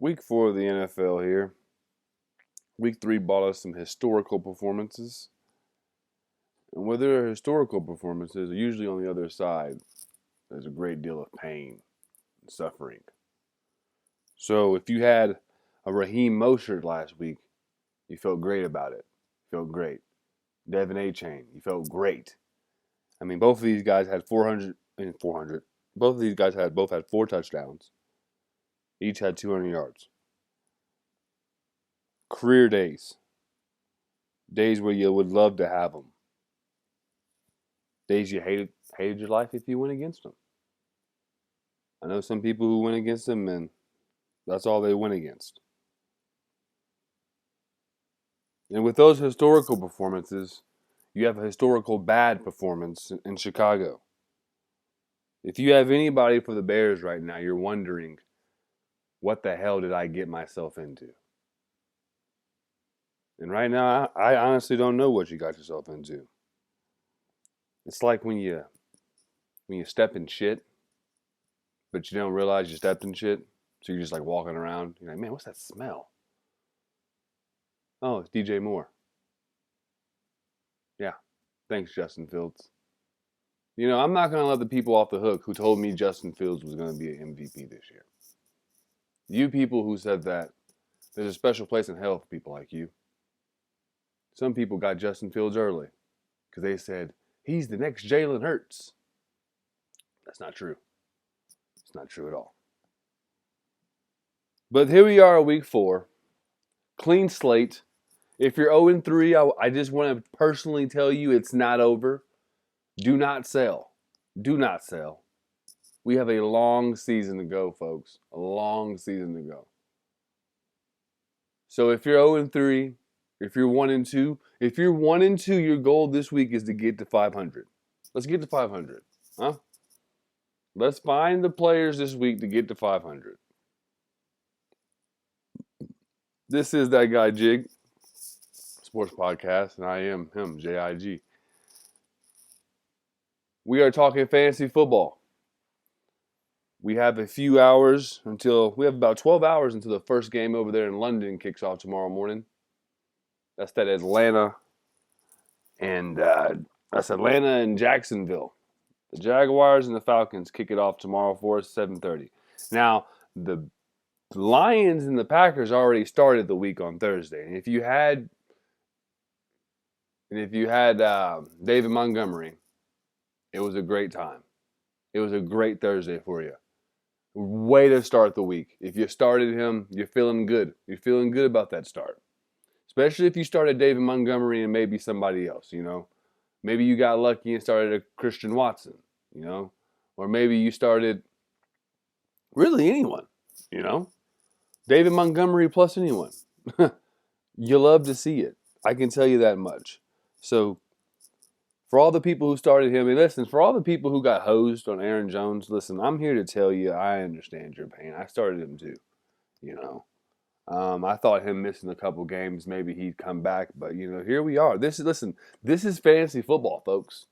Week 4 of the NFL here. Week 3 brought us some historical performances. And with their historical performances, usually on the other side, there's a great deal of pain and suffering. So if you had a Raheem Mostert last week, you felt great about it. You felt great. Devin Achane, you felt great. I mean, both of these guys had 400 and 400. Both of these guys both had 4 touchdowns. Each had 200 yards. Career days. Days where you would love to have them. Days you hated your life if you went against them. I know some people who went against them, and that's all they went against. And with those historical performances, you have a historical bad performance in Chicago. If you have anybody for the Bears right now, you're wondering, what the hell did I get myself into? And right now, I honestly don't know what you got yourself into. It's like when you step in shit, but you don't realize you stepped in shit, so you're just like walking around. You're like, man, what's that smell? Oh, it's DJ Moore. Yeah, thanks, Justin Fields. You know, I'm not going to let the people off the hook who told me Justin Fields was going to be an MVP this year. You people who said that, there's a special place in hell for people like you. Some people got Justin Fields early because they said, he's the next Jalen Hurts. That's not true. It's not true at all. But here we are, week 4. Clean slate. If you're 0-3, I just want to personally tell you it's not over. Do not sell. Do not sell. We have a long season to go, folks. A long season to go. So if you're 0-3, if you're 1-2, if you're 1-2, your goal this week is to get to 500. Let's get to 500, huh? Let's find the players this week to get to 500. This is That Guy Jig, sports podcast, and I am him, J-I-G. We are talking fantasy football. We have a few hours we have about 12 hours until the first game over there in London kicks off tomorrow morning. That's Atlanta and Jacksonville. The Jaguars and the Falcons kick it off tomorrow for us, 7:30. Now, the Lions and the Packers already started the week on Thursday. And if you had David Montgomery, it was a great time. It was a great Thursday for you. Way to start the week. If you started him, you're feeling good. You're feeling good about that start. Especially if you started David Montgomery and maybe somebody else, you know. Maybe you got lucky and started a Christian Watson, you know. Or maybe you started really anyone, you know. David Montgomery plus anyone. You love to see it. I can tell you that much. So, for all the people who started him, and listen, for all the people who got hosed on Aaron Jones, listen, I'm here to tell you I understand your pain. I started him too, you know. I thought him missing a couple games, maybe he'd come back, but you know, here we are. This is fantasy football, folks.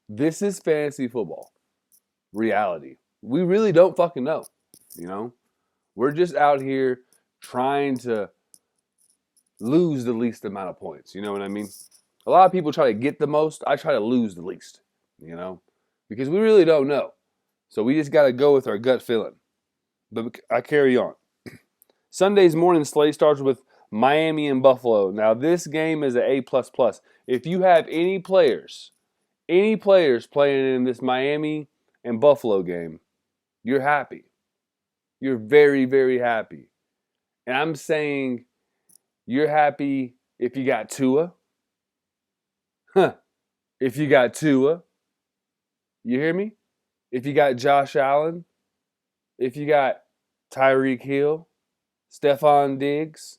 This is fantasy football. Reality. We really don't fucking know, you know. We're just out here trying to lose the least amount of points. You know what I mean? A lot of people try to get the most. I try to lose the least, you know, because we really don't know. So we just got to go with our gut feeling. But I carry on. Sunday's morning slate starts with Miami and Buffalo. Now, this game is an A++. If you have any players playing in this Miami and Buffalo game, you're happy. You're very, very happy. And I'm saying you're happy if you got Tua. If you got Tua. You hear me? If you got Josh Allen. If you got Tyreek Hill. Stephon Diggs,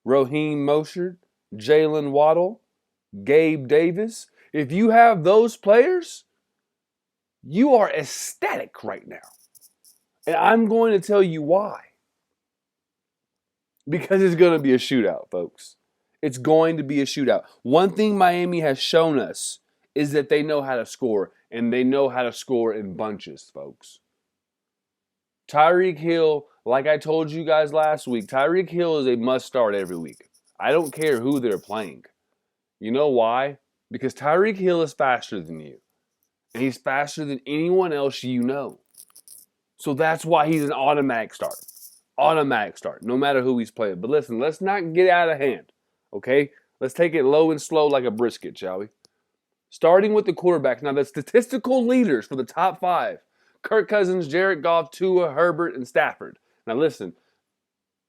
Raheem Mostert, Jalen Waddle, Gabe Davis. If you have those players, you are ecstatic right now. And I'm going to tell you why. Because it's going to be a shootout, folks. It's going to be a shootout. One thing Miami has shown us is that they know how to score, and they know how to score in bunches, folks. Tyreek Hill Like I told you guys last week, Tyreek Hill is a must start every week. I don't care who they're playing. You know why? Because Tyreek Hill is faster than you. And he's faster than anyone else you know. So that's why he's an automatic start. Automatic start, no matter who he's playing. But listen, let's not get out of hand, okay? Let's take it low and slow like a brisket, shall we? Starting with the quarterbacks. Now, the statistical leaders for the top 5. Kirk Cousins, Jared Goff, Tua, Herbert, and Stafford. Now, listen,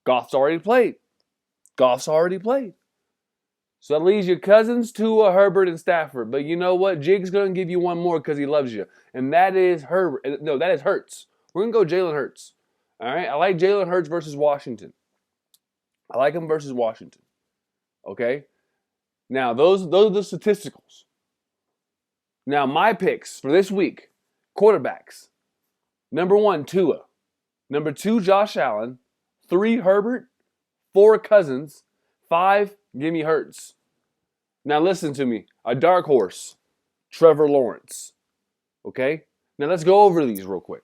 Goff's already played. So that leaves you Cousins, Tua, Herbert, and Stafford. But you know what? Jig's going to give you one more because he loves you. And that is Herbert. No, that is Hurts. We're going to go Jalen Hurts. All right? I like Jalen Hurts versus Washington. I like him versus Washington. Okay? Now, those are the statisticals. Now, my picks for this week, quarterbacks. Number 1, Tua. Number 2, Josh Allen. 3, Herbert. 4, Cousins. 5, give me Hurts. Now listen to me. A dark horse, Trevor Lawrence. Okay? Now let's go over these real quick.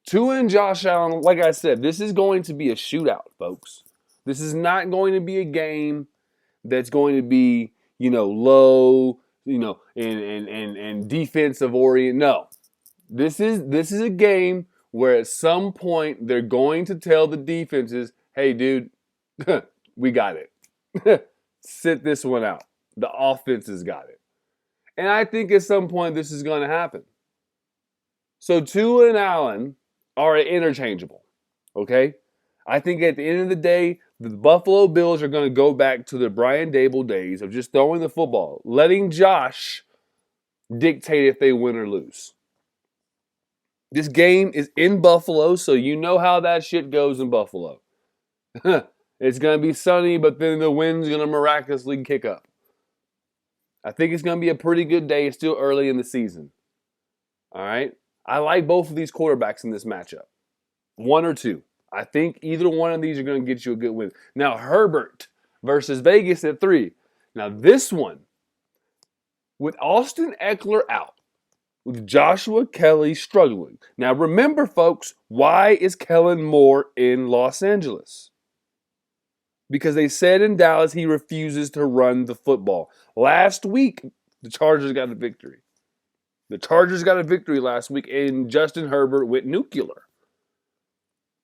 Tua and Josh Allen, like I said, this is going to be a shootout, folks. This is not going to be a game that's going to be, low, and defensive orient. No. This is a game where at some point they're going to tell the defenses, hey, dude, we got it. Sit this one out. The offense has got it. And I think at some point this is going to happen. So Tua and Allen are interchangeable. Okay? I think at the end of the day, the Buffalo Bills are going to go back to the Brian Daboll days of just throwing the football, letting Josh dictate if they win or lose. This game is in Buffalo, so you know how that shit goes in Buffalo. It's going to be sunny, but then the wind's going to miraculously kick up. I think it's going to be a pretty good day. It's still early in the season. All right? I like both of these quarterbacks in this matchup. 1 or 2. I think either one of these are going to get you a good win. Now, Herbert versus Vegas at 3. Now, this one, with Austin Eckler out, with Joshua Kelly struggling. Now, remember, folks, why is Kellen Moore in Los Angeles? Because they said in Dallas he refuses to run the football. Last week, the Chargers got a victory. The Chargers got a victory last week, and Justin Herbert went nuclear.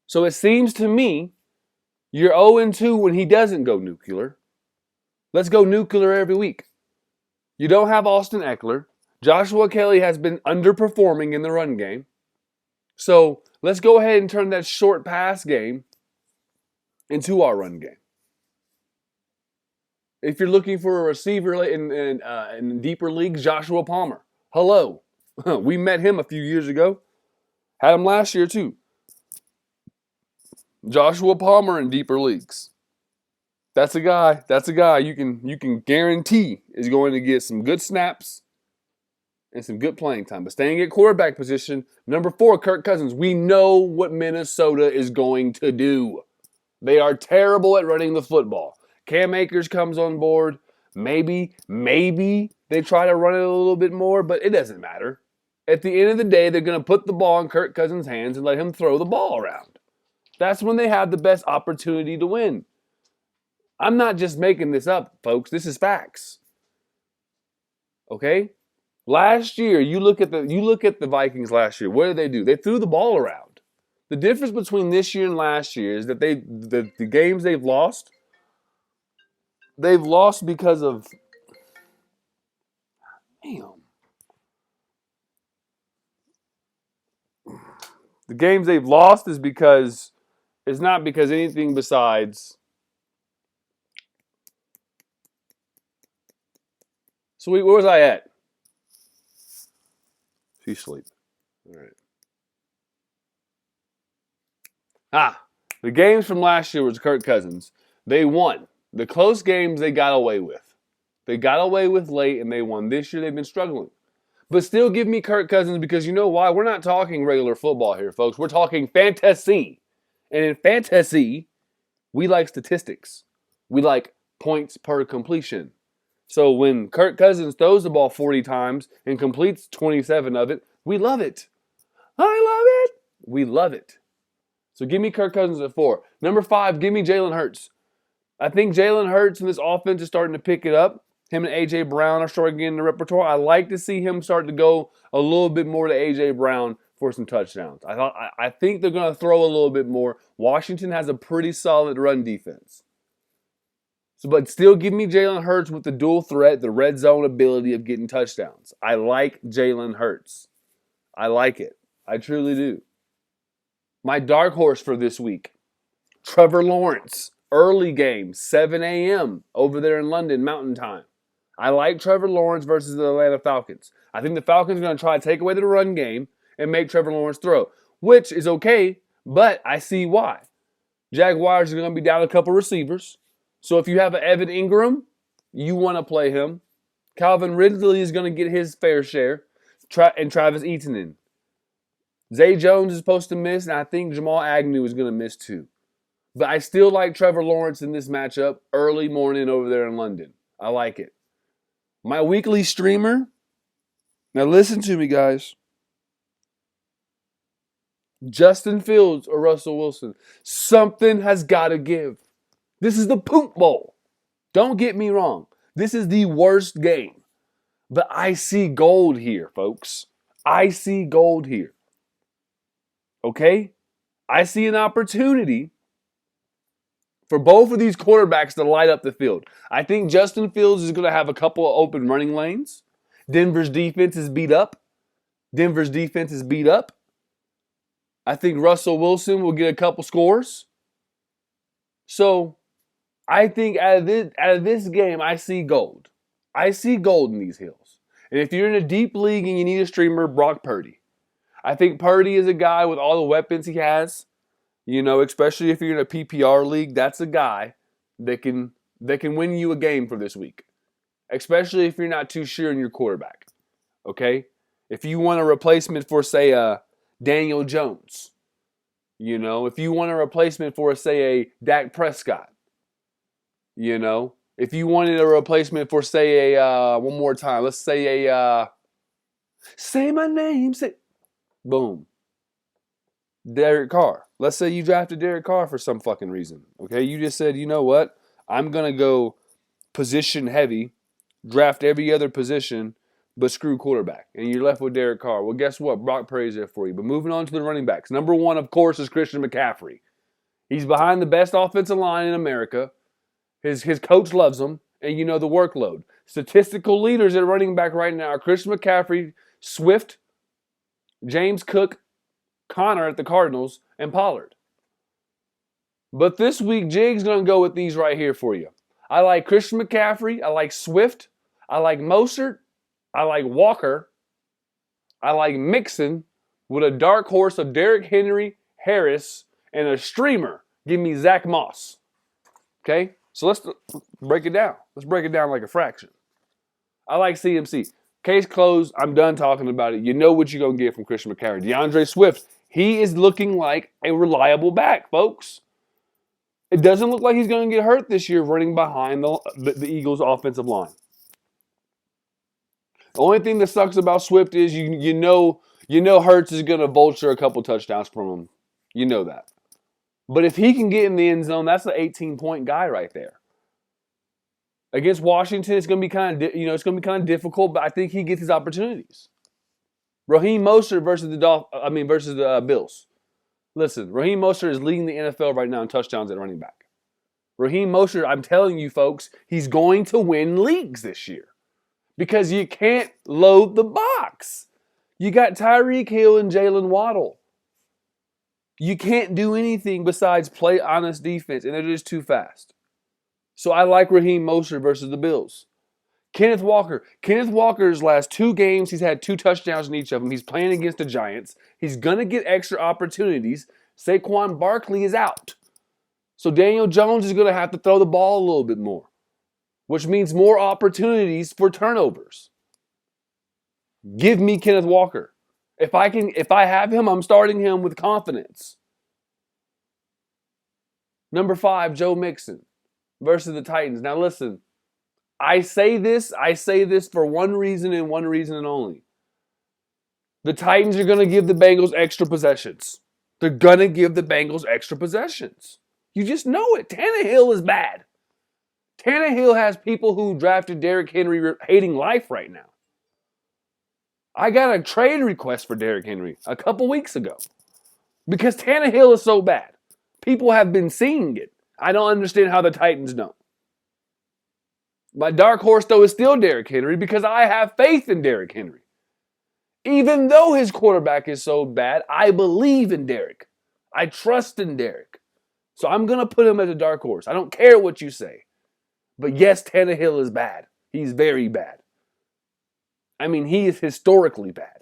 So it seems to me you're 0-2 when he doesn't go nuclear. Let's go nuclear every week. You don't have Austin Eckler. Joshua Kelly has been underperforming in the run game. So let's go ahead and turn that short pass game into our run game. If you're looking for a receiver in deeper leagues, Joshua Palmer. Hello. We met him a few years ago. Had him last year too. Joshua Palmer in deeper leagues. That's a guy you can guarantee is going to get some good snaps and some good playing time. But staying at quarterback position, number 4, Kirk Cousins. We know what Minnesota is going to do. They are terrible at running the football. Cam Akers comes on board. Maybe they try to run it a little bit more, but it doesn't matter. At the end of the day, they're going to put the ball in Kirk Cousins' hands and let him throw the ball around. That's when they have the best opportunity to win. I'm not just making this up, folks. This is facts. Okay? Last year, you look at the Vikings last year. What did they do? They threw the ball around. The difference between this year and last year is that the games they've lost because of the games they've lost is because it's not because anything besides. So where was I at? She's asleep. All right. The games from last year was Kirk Cousins. They won. The close games they got away with. They got away with late and they won. This year they've been struggling. But still give me Kirk Cousins because you know why? We're not talking regular football here, folks. We're talking fantasy. And in fantasy, we like statistics. We like points per completion. So when Kirk Cousins throws the ball 40 times and completes 27 of it, we love it. I love it. We love it. So give me Kirk Cousins at 4. Number 5, give me Jalen Hurts. I think Jalen Hurts and this offense is starting to pick it up. Him and A.J. Brown are starting to get in the repertoire. I like to see him start to go a little bit more to A.J. Brown for some touchdowns. I think they're going to throw a little bit more. Washington has a pretty solid run defense. But still give me Jalen Hurts with the dual threat, the red zone ability of getting touchdowns. I like Jalen Hurts. I like it. I truly do. My dark horse for this week, Trevor Lawrence. Early game, 7 a.m. over there in London, Mountain Time. I like Trevor Lawrence versus the Atlanta Falcons. I think the Falcons are going to try to take away the run game and make Trevor Lawrence throw, which is okay, but I see why. Jaguars are going to be down a couple receivers. So if you have an Evan Ingram, you want to play him. Calvin Ridley is going to get his fair share, and Travis Etienne. Zay Jones is supposed to miss, and I think Jamal Agnew is going to miss too. But I still like Trevor Lawrence in this matchup early morning over there in London. I like it. My weekly streamer, now listen to me, guys. Justin Fields or Russell Wilson. Something has got to give. This is the Poop Bowl. Don't get me wrong. This is the worst game. But I see gold here, folks. I see gold here. Okay? I see an opportunity for both of these quarterbacks to light up the field. I think Justin Fields is going to have a couple of open running lanes. Denver's defense is beat up. I think Russell Wilson will get a couple scores. So I think out of this game, I see gold. I see gold in these hills. And if you're in a deep league and you need a streamer, Brock Purdy. I think Purdy is a guy with all the weapons he has. You know, especially if you're in a PPR league, that's a guy that can win you a game for this week. Especially if you're not too sure in your quarterback. Okay? If you want a replacement for, say, Daniel Jones. You know, if you want a replacement for, say, a Dak Prescott. You know, if you wanted a replacement for, say, one more time, let's say say my name, boom. Derek Carr. Let's say you drafted Derek Carr for some fucking reason. Okay, you just said, you know what? I'm going to go position heavy, draft every other position, but screw quarterback. And you're left with Derek Carr. Well, guess what? Brock Purdy's there for you. But moving on to the running backs. Number 1, of course, is Christian McCaffrey. He's behind the best offensive line in America. His coach loves him, and you know the workload. Statistical leaders at running back right now are Christian McCaffrey, Swift, James Cook, Connor at the Cardinals, and Pollard. But this week, Jig's going to go with these right here for you. I like Christian McCaffrey. I like Swift. I like Mostert. I like Walker. I like Mixon with a dark horse of Derrick Henry, Harris, and a streamer. Give me Zach Moss. Okay? So let's break it down. Let's break it down like a fraction. I like CMC. Case closed. I'm done talking about it. You know what you're going to get from Christian McCaffrey. DeAndre Swift. He is looking like a reliable back, folks. It doesn't look like he's going to get hurt this year running behind the Eagles' offensive line. The only thing that sucks about Swift is you know Hurts is going to vulture a couple touchdowns from him. You know that. But if he can get in the end zone, that's an 18-point guy right there. Against Washington, it's going to be kind of difficult, but I think he gets his opportunities. Raheem Mostert versus the Bills. Listen, Raheem Mostert is leading the NFL right now in touchdowns at running back. Raheem Mostert, I'm telling you folks, he's going to win leagues this year. Because you can't load the box. You got Tyreek Hill and Jalen Waddle. You can't do anything besides play honest defense, and they're just too fast. So I like Raheem Mostert versus the Bills. Kenneth Walker. Kenneth Walker's last 2 games, he's had 2 touchdowns in each of them. He's playing against the Giants. He's going to get extra opportunities. Saquon Barkley is out. So Daniel Jones is going to have to throw the ball a little bit more, which means more opportunities for turnovers. Give me Kenneth Walker. If I have him, I'm starting him with confidence. Number 5, Joe Mixon versus the Titans. Now listen, I say this for one reason and one reason only. The Titans are going to give the Bengals extra possessions. They're going to give the Bengals extra possessions. You just know it. Tannehill is bad. Tannehill has people who drafted Derrick Henry hating life right now. I got a trade request for Derrick Henry a couple weeks ago because Tannehill is so bad. People have been seeing it. I don't understand how the Titans don't. My dark horse, though, is still Derrick Henry because I have faith in Derrick Henry. Even though his quarterback is so bad, I believe in Derrick. I trust in Derrick. So I'm going to put him as a dark horse. I don't care what you say. But yes, Tannehill is bad. He's very bad. I mean, he is historically bad.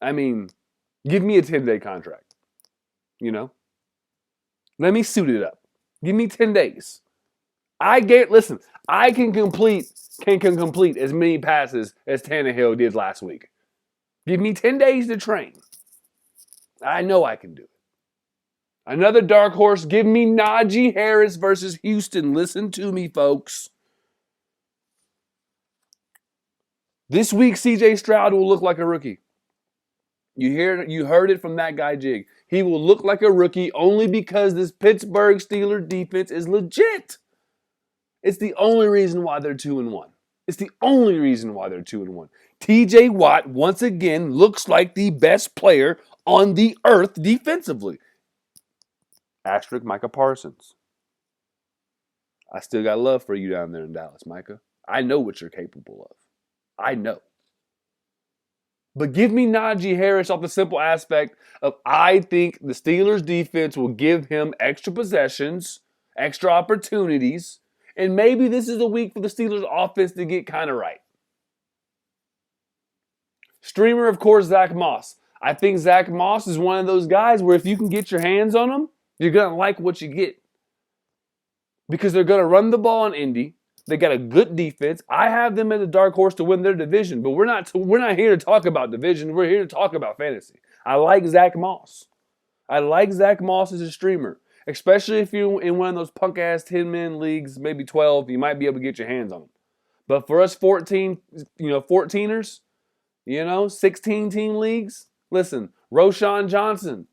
I mean, give me a 10-day contract. You know? Let me suit it up. Give me 10 days. I can complete as many passes as Tannehill did last week. Give me 10 days to train. I know I can do it. Another dark horse, give me Najee Harris versus Houston. Listen to me, folks. This week, CJ Stroud will look like a rookie. You heard it from that guy, Jig. He will look like a rookie only because this Pittsburgh Steelers defense is legit. It's the only reason why they're 2-1. It's the only reason why they're 2-1. TJ Watt, once again, looks like the best player on the earth defensively. Asterisk Micah Parsons. I still got love for you down there in Dallas, Micah. I know what you're capable of. I know. But give me Najee Harris off the simple aspect of I think the Steelers defense will give him extra possessions, extra opportunities, and maybe this is a week for the Steelers offense to get kind of right. Streamer, of course, Zach Moss. I think Zach Moss is one of those guys where if you can get your hands on him, you're going to like what you get. Because they're going to run the ball in Indy. They got a good defense. I have them as a dark horse to win their division, but we're not here to talk about division. We're here to talk about fantasy. I like Zach Moss. I like Zach Moss as a streamer, especially if you're in one of those punk-ass 10-man leagues, maybe 12, you might be able to get your hands on him. But for us 14ers, 16-team leagues, listen, Roschon Johnson.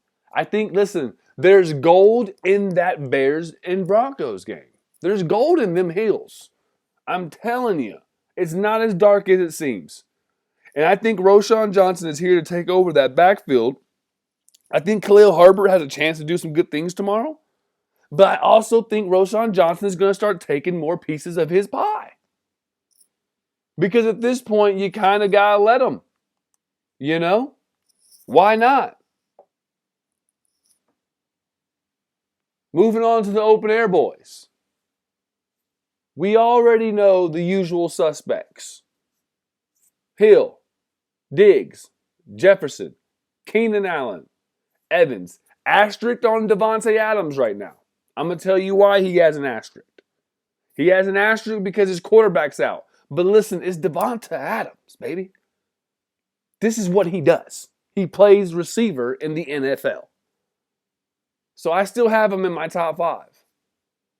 There's gold in that Bears and Broncos game. There's gold in them hills. I'm telling you, it's not as dark as it seems. And I think Roschon Johnson is here to take over that backfield. I think Khalil Herbert has a chance to do some good things tomorrow. But I also think Roschon Johnson is going to start taking more pieces of his pie. Because at this point, you kind of got to let him. You know? Why not? Moving on to the open air boys. We already know the usual suspects. Hill, Diggs, Jefferson, Keenan Allen, Evans. Asterisk on Devontae Adams right now. I'm going to tell you why he has an asterisk. He has an asterisk because his quarterback's out. But listen, it's Devontae Adams, baby. This is what he does. He plays receiver in the NFL. So I still have him in my top 5.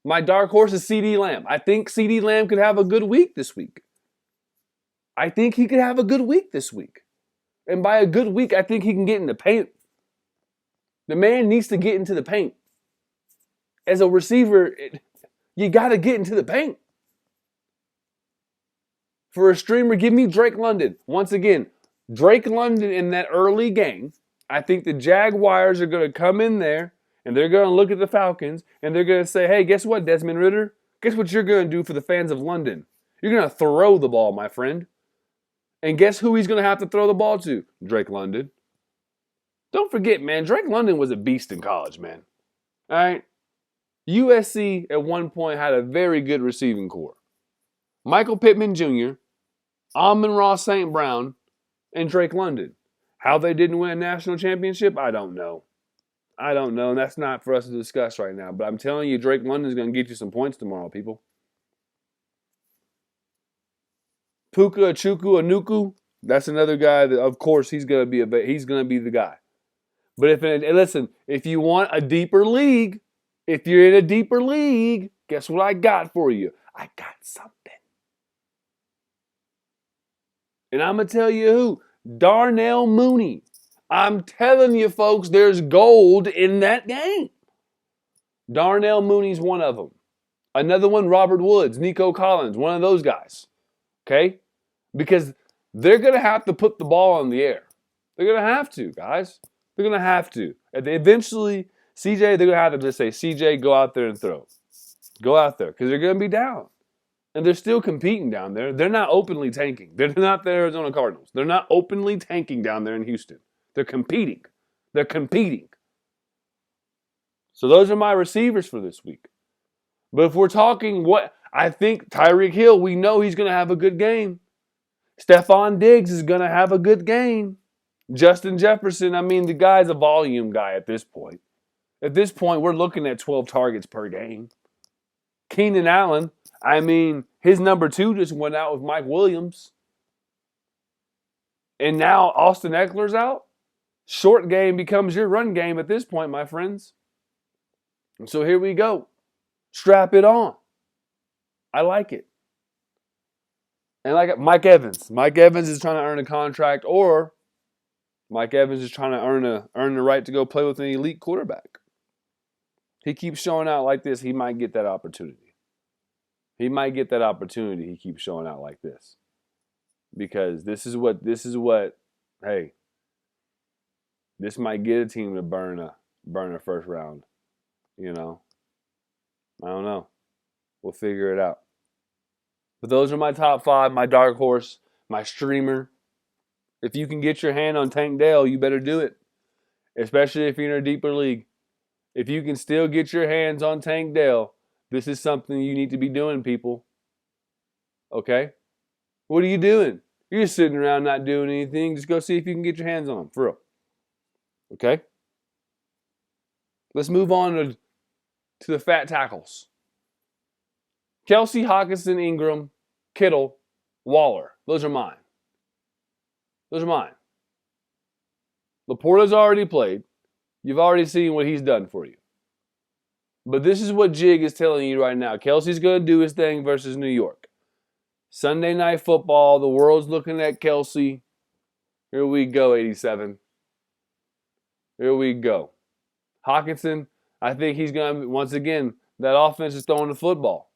My dark horse is CeeDee Lamb. I think CeeDee Lamb could have a good week this week. I think he could have a good week this week. And by a good week, I think he can get in the paint. The man needs to get into the paint. As a receiver, you got to get into the paint. For a streamer, give me Drake London. Once again, Drake London in that early game, I think the Jaguars are going to come in there and they're going to look at the Falcons and they're going to say, hey, guess what, Desmond Ridder? Guess what you're going to do for the fans of London? You're going to throw the ball, my friend. And guess who he's going to have to throw the ball to? Drake London. Don't forget, man, Drake London was a beast in college, man. All right? USC at one point had a very good receiving core. Michael Pittman Jr., Amon-Ra St. Brown, and Drake London. How they didn't win a national championship, I don't know. And that's not for us to discuss right now. But I'm telling you, Drake London's going to get you some points tomorrow, people. Puka Anuku, that's another guy that, of course, he's going to be the guy. But if you want a deeper league, if you're in a deeper league, guess what I got for you? I got something. And I'm going to tell you who. Darnell Mooney. I'm telling you, folks, there's gold in that game. Darnell Mooney's one of them. Another one, Robert Woods, Nico Collins, one of those guys. Okay? Because they're going to have to put the ball in the air. They're going to have to, guys. They're going to have to. And eventually, CJ, they're going to have to just say, CJ, go out there and throw. Go out there. Because they're going to be down. And they're still competing down there. They're not openly tanking. They're not the Arizona Cardinals. They're not openly tanking down there in Houston. They're competing. They're competing. So those are my receivers for this week. But if we're talking I think Tyreek Hill, we know he's going to have a good game. Stephon Diggs is going to have a good game. Justin Jefferson, the guy's a volume guy at this point. At this point, we're looking at 12 targets per game. Keenan Allen, his number 2 just went out with Mike Williams. And now Austin Eckler's out. Short game becomes your run game at this point, my friends. And so here we go. Strap it on. I like it. And like Mike Evans. Mike Evans is trying to earn a contract, or Mike Evans is trying to earn the right to go play with an elite quarterback. He keeps showing out like this, he might get that opportunity. He keeps showing out like this. Because this is what, hey, this might get a team to burn a first round. I don't know. We'll figure it out. But those are my top 5, my dark horse, my streamer. If you can get your hand on Tank Dell, you better do it. Especially if you're in a deeper league. If you can still get your hands on Tank Dell, this is something you need to be doing, people. Okay? What are you doing? You're just sitting around not doing anything. Just go see if you can get your hands on them, for real. Okay? Let's move on to the fat tackles. Kelce, Hockenson, Ingram, Kittle, Waller. Those are mine. Laporta's already played. You've already seen what he's done for you. But this is what Jig is telling you right now. Kelce's going to do his thing versus New York. Sunday Night Football. The world's looking at Kelce. Here we go, 87. Here we go. Hockenson, I think he's going to, once again, that offense is throwing the football.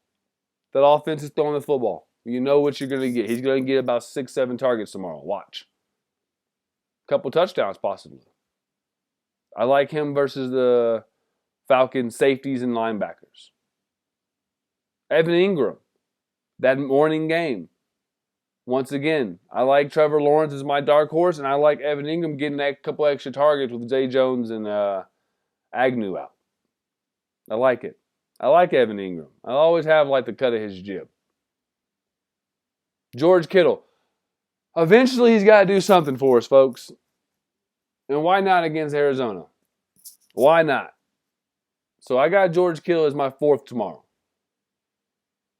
You know what you're going to get. He's going to get about 6-7 targets tomorrow. Watch. Couple touchdowns, possibly. I like him versus the Falcons safeties and linebackers. Evan Ingram, that morning game. Once again, I like Trevor Lawrence as my dark horse, and I like Evan Ingram getting that couple extra targets with Zay Jones and Agnew out. I like it. I like Evan Ingram. I always have liked the cut of his jib. George Kittle. Eventually, he's got to do something for us, folks. And why not against Arizona? Why not? So I got George Kittle as my 4th tomorrow.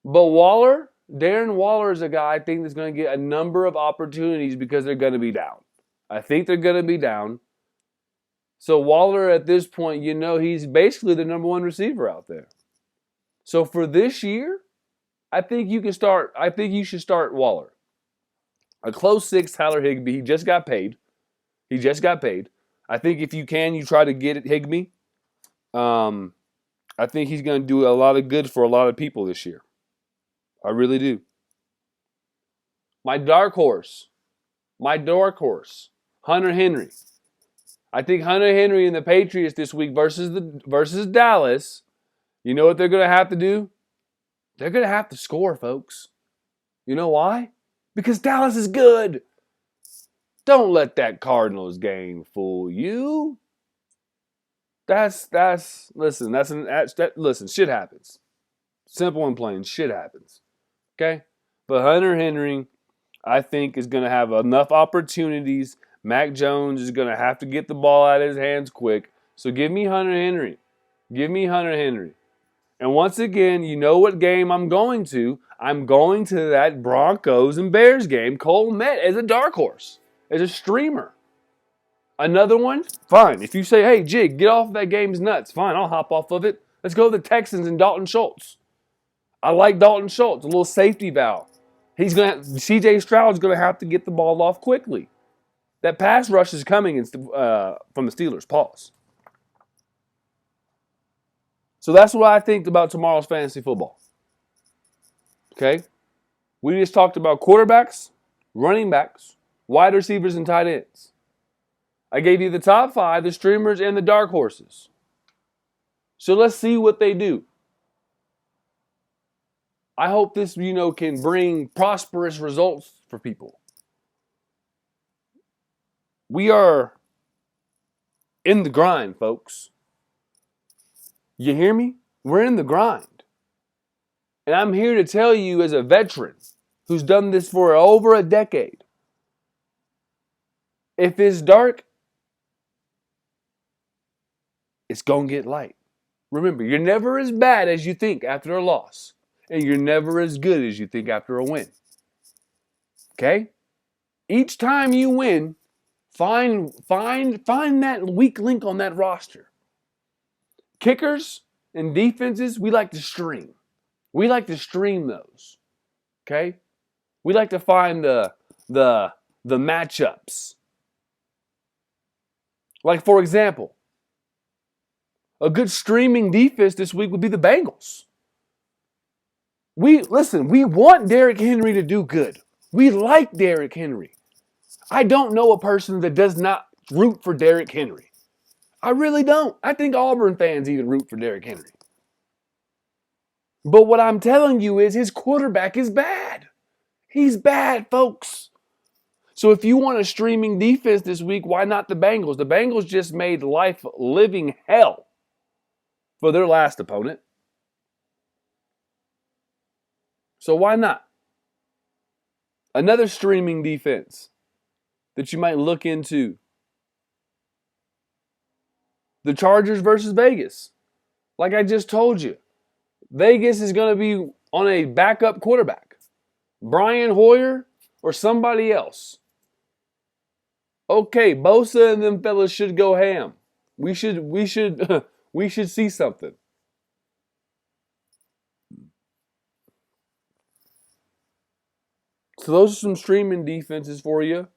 But Waller, Darren Waller is a guy I think that's going to get a number of opportunities because they're going to be down. I think they're going to be down. So Waller at this point, he's basically the number 1 receiver out there. So for this year, I think you should start Waller. A close 6, Tyler Higbee. He just got paid. I think if you can, you try to get it, Higbee. I think he's going to do a lot of good for a lot of people this year. I really do. My dark horse, Hunter Henry. I think Hunter Henry and the Patriots this week versus Dallas, you know what they're going to have to do? They're going to have to score, folks. You know why? Because Dallas is good. Don't let that Cardinals game fool you. Listen, shit happens. Simple and plain, shit happens. Okay? But Hunter Henry, I think, is going to have enough opportunities. Mac Jones is going to have to get the ball out of his hands quick. So give me Hunter Henry. And once again, you know what game I'm going to. I'm going to that Broncos and Bears game. Cole Kmet as a dark horse, as a streamer. Another one? Fine. If you say, hey, Jig, get off that game's nuts. Fine, I'll hop off of it. Let's go to the Texans and Dalton Schultz. I like Dalton Schultz, a little safety valve. C.J. Stroud's going to have to get the ball off quickly. That pass rush is coming from the Steelers. Pause. So that's what I think about tomorrow's fantasy football. Okay? We just talked about quarterbacks, running backs, wide receivers, and tight ends. I gave you the top 5, the streamers, and the dark horses. So let's see what they do. I hope this, can bring prosperous results for people. We are in the grind, folks. You hear me? We're in the grind. And I'm here to tell you as a veteran who's done this for over a decade, if it's dark, it's going to get light. Remember, you're never as bad as you think after a loss. And you're never as good as you think after a win. Okay? Each time you win, find that weak link on that roster. Kickers and defenses, we like to stream. We like to stream those. Okay? We like to find the matchups. Like, for example, a good streaming defense this week would be the Bengals. We want Derrick Henry to do good. We like Derrick Henry. I don't know a person that does not root for Derrick Henry. I really don't. I think Auburn fans even root for Derrick Henry. But what I'm telling you is his quarterback is bad. He's bad, folks. So if you want a streaming defense this week, why not the Bengals? The Bengals just made life living hell for their last opponent. So why not? Another streaming defense that you might look into. The Chargers versus Vegas. Like I just told you, Vegas is going to be on a backup quarterback. Brian Hoyer or somebody else. Okay, Bosa and them fellas should go ham. We should we should see something. So those are some streaming defenses for you.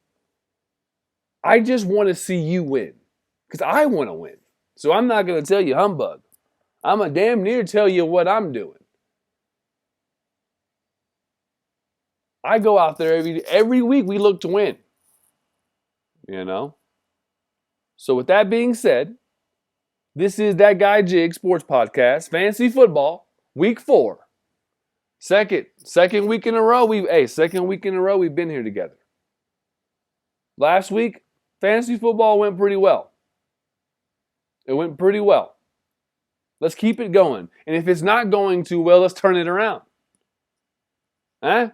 I just want to see you win. Because I want to win. So I'm not going to tell you humbug. I'm going to damn near tell you what I'm doing. I go out there every week we look to win. So with that being said, this is That Guy Jig Sports Podcast, Fantasy Football, Week 4. Second week in a row we've been here together. Last week, fantasy football went pretty well. It went pretty well. Let's keep it going. And if it's not going too well, let's turn it around. Huh?